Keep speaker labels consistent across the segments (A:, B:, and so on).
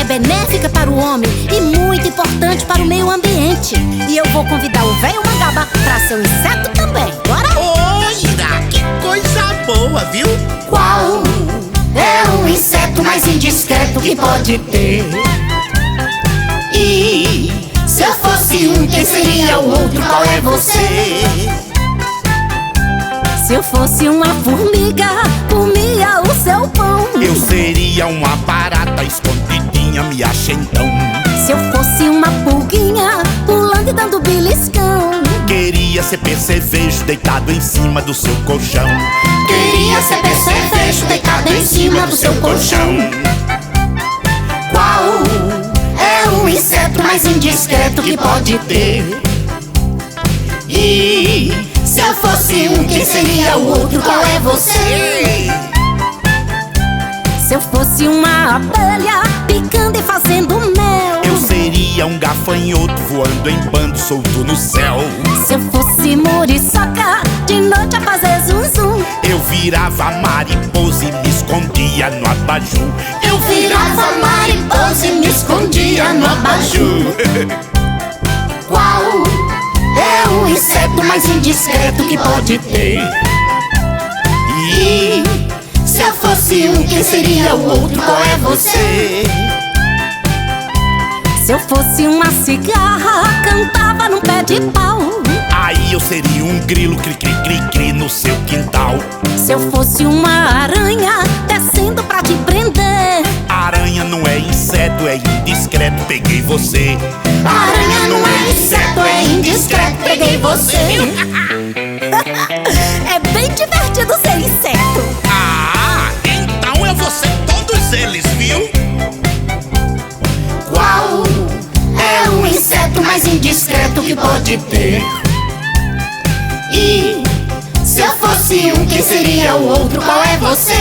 A: é benéfica para o homem e muito importante para o meio ambiente. E eu vou convidar o velho Mangaba pra ser um inseto também. Bora?
B: Ira, que coisa boa, viu?
C: Qual é o inseto mais indiscreto que pode ter? E se eu fosse um, quem seria o outro? Qual é você?
A: Se eu fosse uma formiga, comia o seu pão.
B: Eu seria uma barata escondidinha, me acha então.
A: Se eu fosse uma pulguinha, pulando e dando beliscão.
B: Queria ser percevejo deitado em cima do seu colchão.
C: Queria ser percevejo deitado em cima do seu colchão. Qual é o inseto mais indiscreto que pode ter? E se eu fosse um, quem seria o outro? Qual é você?
A: Se eu fosse uma abelha, picando e fazendo mel.
B: Eu seria um gafanhoto voando em bando solto no céu.
A: Se eu fosse muriçoca, de noite a fazer zum zum.
B: Eu virava mariposa e me escondia no abajur.
C: Eu virava mariposa e me escondia no abajur. Qual é o inseto mais indiscreto que pode ter? E se eu fosse um, quem seria o outro? Qual é você?
A: Se eu fosse uma cigarra, cantava num pé de pau.
B: Aí eu seria um grilo cri-cri-cri-cri no seu quintal.
A: Se eu fosse uma aranha, descendo pra te prender.
B: Aranha não é inseto, é indiscreto, peguei você.
C: Aranha não é inseto, é indiscreto, peguei você.
A: É bem divertido ser inseto.
B: Ah, então eu vou ser todos eles, viu?
C: Qual é o inseto mais indiscreto que pode ter? E se eu fosse um, quem seria o outro? Qual é você?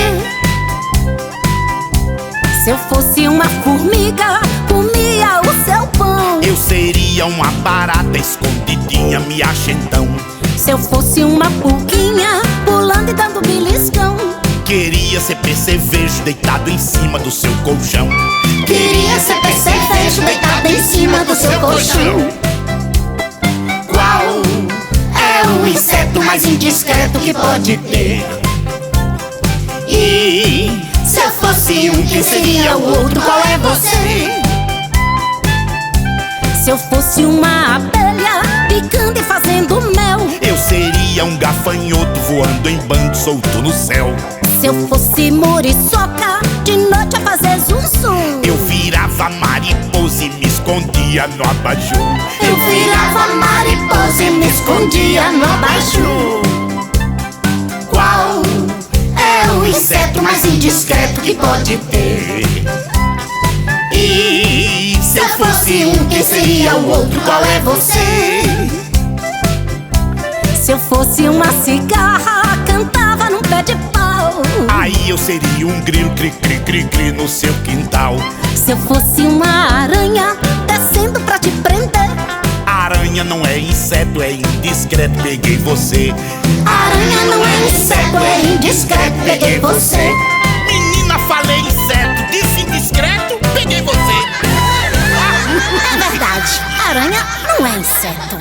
A: Se eu fosse uma formiga, comia o seu pão.
B: Eu seria uma barata escondidinha, me acha então.
A: Se eu fosse uma pulguinha, pulando e dando beliscão.
B: Queria ser percevejo deitado em cima do seu colchão.
C: Queria ser percevejo deitado em cima do seu colchão. Qual é o inseto mais indiscreto que pode ter? E se eu fosse um, quem seria o outro? Qual é você?
A: Se eu fosse uma abelha, picando e fazendo mel.
B: Eu seria um gafanhoto voando em bando solto no céu.
A: Se eu fosse muriçoca, de noite a fazer zum zum.
B: Eu virava mariposa e me escondia no abajur.
C: Eu virava mariposa e me escondia no abajur. Qual é o inseto mais indiscreto que pode ter? E se eu fosse um, quem seria o outro? Qual é você?
A: Se eu fosse uma cigarra, cantava num pé de pau.
B: Aí eu seria um grilo cri-cri-cri-cri no seu quintal.
A: Se eu fosse uma aranha, descendo pra te prender.
B: Aranha não é inseto, é indiscreto, peguei você.
C: Aranha não é inseto, é indiscreto, peguei você.
B: Menina, falei inseto, disse indiscreto, peguei você.
A: É verdade, aranha não é inseto.